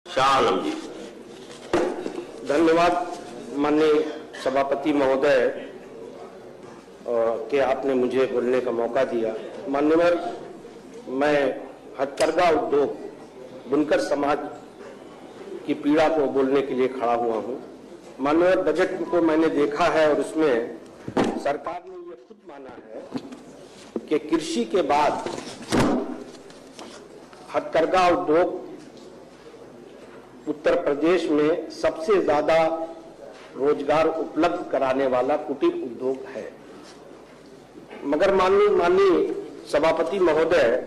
शाह आलम जी। धन्यवाद माननीय सभापति महोदय कि आपने मुझे बोलने का मौका दिया। मान्यवर, मैं हथकरघा उद्योग बुनकर समाज की पीड़ा को बोलने के लिए खड़ा हुआ हूं। मान्यवर, बजट को मैंने देखा है और उसमें सरकार ने ये खुद माना है कि कृषि के बाद हथकरघा उद्योग उत्तर प्रदेश में सबसे ज्यादा रोजगार उपलब्ध कराने वाला कुटीर उद्योग है। मगर माननीय सभापति महोदय,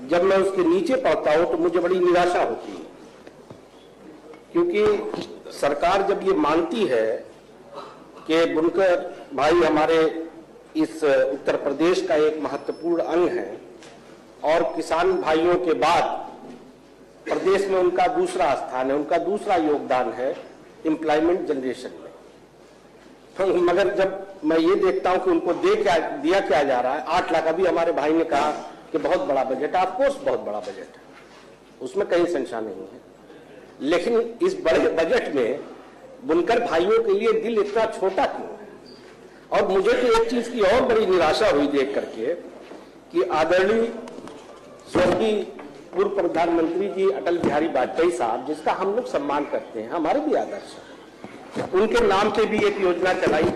जब मैं उसके नीचे पढ़ता हूं तो मुझे बड़ी निराशा होती है, क्योंकि सरकार जब ये मानती है कि बुनकर भाई हमारे इस उत्तर प्रदेश का एक महत्वपूर्ण अंग है और किसान भाइयों के बाद प्रदेश में उनका दूसरा स्थान है, उनका दूसरा योगदान है एम्प्लॉयमेंट जनरेशन में, तो मगर जब मैं ये देखता हूं कि उनको दिया क्या जा रहा है, 8 लाख। अभी हमारे भाई ने कहा कि बहुत बड़ा बजट है, ऑफकोर्स बहुत बड़ा बजट है, उसमें कहीं संशय नहीं है, लेकिन इस बड़े बजट में बुनकर भाइयों के लिए दिल इतना छोटा क्यों है? और मुझे तो एक चीज की और बड़ी निराशा हुई देख करके कि आदरणीय स्वर्गीय पूर्व प्रधानमंत्री जी अटल बिहारी वाजपेयी साहब, जिसका हम लोग सम्मान करते हैं, हमारे भी आदर्श है, उनके नाम पे भी एक योजना चलाई,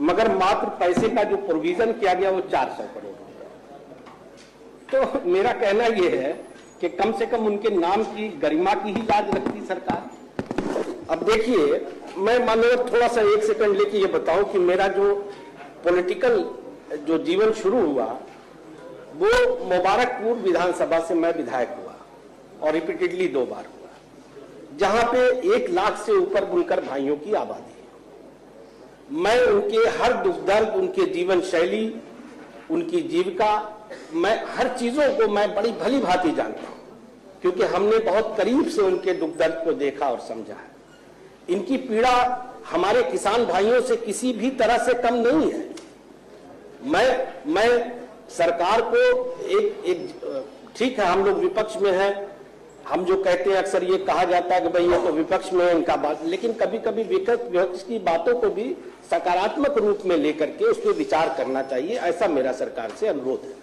मगर मात्र पैसे का जो प्रोविजन किया गया वो 400 करोड़ रुपया। तो मेरा कहना यह है कि कम से कम उनके नाम की गरिमा की ही लाज रखती सरकार। अब देखिए, मैं मानो थोड़ा सा 1 सेकंड लेके ये बताऊं कि मेरा जो पॉलिटिकल जो जीवन शुरू हुआ वो मुबारकपुर विधानसभा से मैं विधायक हुआ और रिपीटेडली 2 बार हुआ, जहां पे 1 लाख से ऊपर बुनकर भाइयों की आबादी है। मैं उनके हर दुख दर्द, उनके जीवन शैली, उनकी जीविका, मैं हर चीजों को मैं बड़ी भली भांति जानता हूं, क्योंकि हमने बहुत करीब से उनके दुख दर्द को देखा और समझा है। इनकी पीड़ा हमारे किसान भाइयों से किसी भी तरह से कम नहीं है। मैं सरकार को एक ठीक है, हम लोग विपक्ष में हैं, हम जो कहते हैं अक्सर ये कहा जाता है कि भाई ये तो विपक्ष में है इनका बात, लेकिन कभी कभी विपक्ष की बातों को भी सकारात्मक रूप में लेकर के उस पर विचार करना चाहिए, ऐसा मेरा सरकार से अनुरोध है।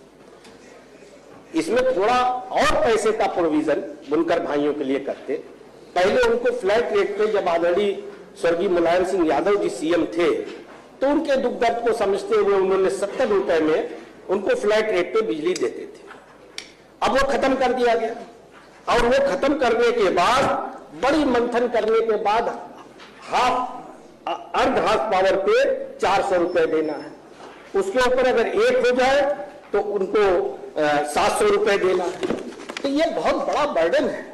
इसमें थोड़ा और पैसे का प्रोविजन बुनकर भाइयों के लिए करते। पहले उनको फ्लैट रेट पे, जब आदरणीय स्वर्गीय मुलायम सिंह यादव जी सीएम थे, तो उनके दुख दर्द को समझते हुए उन्होंने 70 रुपए में उनको फ्लैट रेट पे बिजली देते थे। अब वो खत्म कर दिया गया, और वो खत्म करने के बाद बड़ी मंथन करने के बाद अर्ध हाफ पावर पे 400 रुपए देना है, उसके ऊपर अगर 1 हो जाए तो उनको 700 रुपए देना है। तो ये बहुत बड़ा बर्डन है।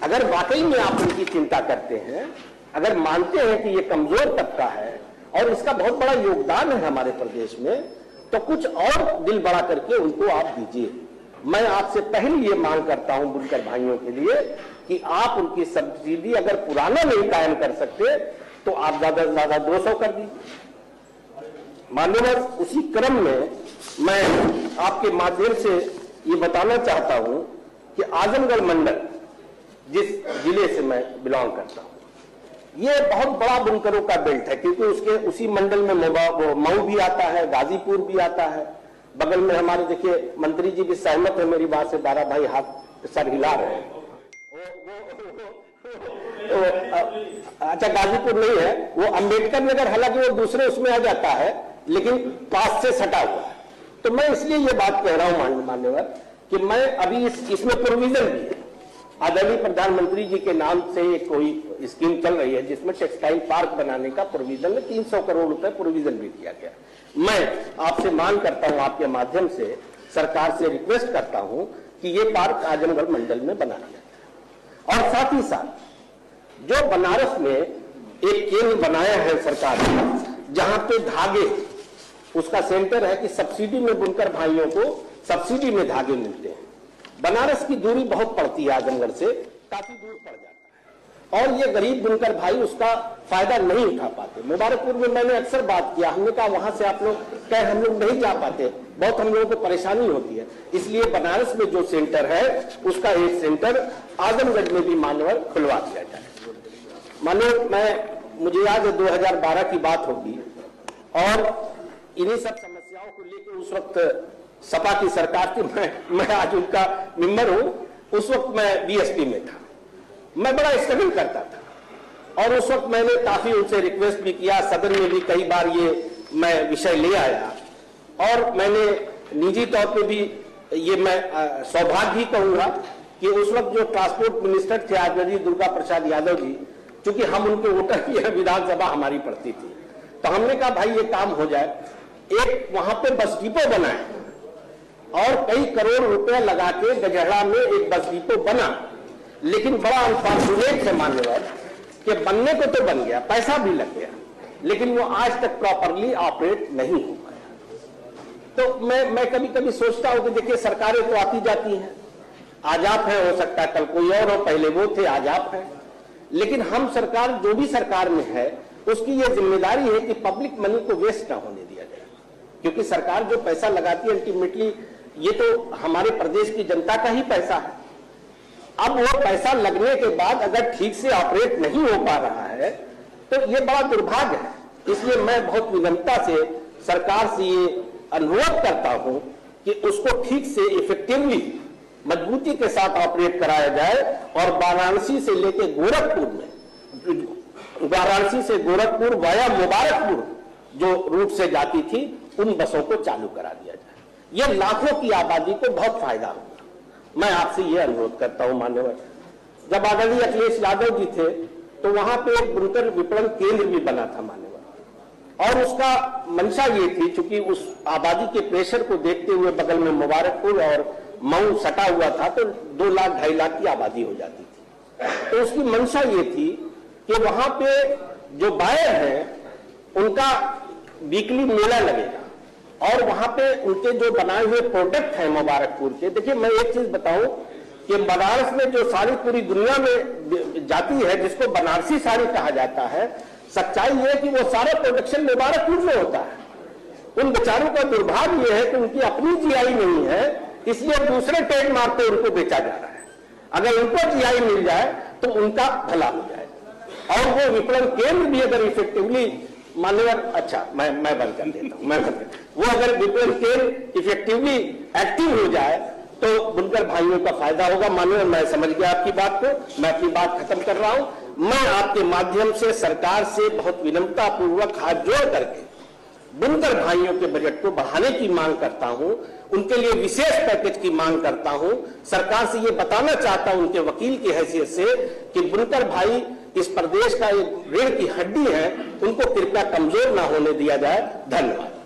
अगर वाकई में आप उनकी चिंता करते हैं, अगर मानते हैं कि ये कमजोर तबका है और इसका बहुत बड़ा योगदान है हमारे प्रदेश में, तो कुछ और दिल बड़ा करके उनको आप दीजिए। मैं आपसे पहले ये मांग करता हूं बुनकर भाइयों के लिए कि आप उनकी सब्सिडी अगर पुराना नहीं कायम कर सकते तो आप ज्यादा से ज्यादा 200 कर दीजिए। मान्यवर, उसी क्रम में मैं आपके माध्यम से ये बताना चाहता हूं कि आजमगढ़ मंडल, जिस जिले से मैं बिलोंग करता हूं, ये बहुत बड़ा बुनकरों का बेल्ट है, क्योंकि उसके उसी मंडल में मऊ भी आता है, गाजीपुर भी आता है, बगल में हमारे देखिए मंत्री जी भी सहमत है मेरी बात से, दारा भाई हाथ सर हिला रहे हैं। अच्छा, गाजीपुर नहीं है वो, अंबेडकर नगर, हालांकि वो दूसरे उसमें आ जाता है, लेकिन पास से सटा हुआ है। तो मैं इसलिए ये बात कह रहा हूं मान्यवर कि मैं अभी इसमें प्रोविजन भी है, आदरणीय प्रधानमंत्री जी के नाम से एक कोई स्कीम चल रही है जिसमें टेक्सटाइल पार्क बनाने का प्रोविजन में 300 करोड़ रुपए प्रोविजन भी किया गया। मैं आपसे मांग करता हूं, आपके माध्यम से सरकार से रिक्वेस्ट करता हूं कि ये पार्क आजमगढ़ मंडल में बनाया जाए। और साथ ही साथ जो बनारस में एक केंद्र बनाया है सरकार ने, जहां पे धागे, उसका सेंटर है कि सब्सिडी में बुनकर भाइयों को सब्सिडी में धागे मिलते हैं। बनारस की दूरी बहुत पड़ती है, आजमगढ़ से काफी दूर पड़ जाता है, और ये गरीब बुनकर भाई उसका फायदा नहीं उठा पाते। मुबारकपुर में मैंने अक्सर बात किया, हमने कहा वहां से आप लोग कहे हम लोग नहीं जा पाते, बहुत हम लोगों को परेशानी होती है। इसलिए बनारस में जो सेंटर है उसका एक सेंटर आजमगढ़ में भी मान्यवर खुलवा दिया जाए। मुझे याद है 2012 की बात होगी और इन्हीं सब समस्याओं को लेकर उस वक्त सपा की सरकार थी, मैं आज उनका मेंबर हूं, उस वक्त मैं बीएसपी में था, मैं बड़ा स्ट्रगल करता था और उस वक्त मैंने काफी उनसे रिक्वेस्ट भी किया, सदन में भी कई बार ये मैं विषय ले आया और मैंने निजी तौर पे भी ये मैं सौभाग्य ही कहूंगा कि उस वक्त जो ट्रांसपोर्ट मिनिस्टर थे आचार्य दुर्गा प्रसाद यादव जी, चूंकि हम उनके वोटर की विधानसभा हमारी पड़ती थी, तो हमने कहा भाई ये काम हो जाए, एक वहां पे बस डिपो बनाए और कई करोड़ रुपए लगा के गजहरा में एक बस डिपो बना, लेकिन बड़ा अनफॉर्चुनेट है मान्यवर कि बनने को तो बन गया, पैसा भी लग गया, लेकिन वो आज तक प्रॉपरली ऑपरेट नहीं हो पाया। तो मैं कभी कभी सोचता हूं कि देखिए सरकारें तो आती जाती हैं, आज आप हैं, हो सकता है कल कोई और हो, पहले वो थे आज आप हैं, लेकिन हम सरकार जो भी सरकार में है उसकी ये जिम्मेदारी है कि पब्लिक मनी को वेस्ट ना होने दिया जाए, क्योंकि सरकार जो पैसा लगाती है अल्टीमेटली ये तो हमारे प्रदेश की जनता का ही पैसा है। अब वो पैसा लगने के बाद अगर ठीक से ऑपरेट नहीं हो पा रहा है तो ये बड़ा दुर्भाग्य है। इसलिए मैं बहुत विनम्रता से सरकार से ये अनुरोध करता हूं कि उसको ठीक से इफेक्टिवली मजबूती के साथ ऑपरेट कराया जाए और वाराणसी से लेकर गोरखपुर में, वाराणसी से गोरखपुर वाया मुबारकपुर जो रूट से जाती थी उन बसों को चालू करा दिया जाए। यह लाखों की आबादी को बहुत फायदा होगा। मैं आपसे यह अनुरोध करता हूं मान्यवर, जब आदरणीय अखिलेश यादव जी थे तो वहां पे एक बुनकर विपणन केंद्र भी बना था मान्यवर, और उसका मंशा ये थी, चूंकि उस आबादी के प्रेशर को देखते हुए बगल में मुबारकपुर और मऊ सटा हुआ था तो 2 लाख 2.5 लाख की आबादी हो जाती थी। तो उसकी मंशा ये थी कि वहां पे जो बायर हैं उनका वीकली मेला लगेगा और वहां पे उनके जो बनाए हुए प्रोडक्ट हैं मुबारकपुर के, देखिए मैं एक चीज बताऊं कि बनारस में जो साड़ी पूरी दुनिया में जाती है जिसको बनारसी साड़ी कहा जाता है, सच्चाई ये है कि वो सारा प्रोडक्शन मुबारकपुर में होता है। उन बेचारों का दुर्भाग्य यह है कि उनकी अपनी जीआई नहीं है, इसलिए दूसरे ट्रेडमार्क पे उनको बेचा जा रहा है। अगर उनको जीआई मिल जाए तो उनका भला हो जाए और वो विपणन केंद्र भी अगर इफेक्टिवली मान्यवर, अच्छा मैं बंद कर देता हूं, वो अगर विपणन केंद्र इफेक्टिवली एक्टिव हो जाए तो बुनकर भाइयों का फायदा होगा। मान्यवर मैं समझ गया आपकी बात को, मैं अपनी बात खत्म कर रहा हूं। मैं आपके माध्यम से सरकार से बहुत विनम्रता पूर्वक हाथ जोड़ करके बुनकर भाइयों के बजट को बढ़ाने की मांग करता हूं, उनके लिए विशेष पैकेज की मांग करता हूं। सरकार से ये बताना चाहता हूं उनके वकील की हैसियत से कि बुनकर भाई इस प्रदेश का एक रीढ़ की हड्डी है, उनको कृपया कमजोर ना होने दिया जाए। धन्यवाद।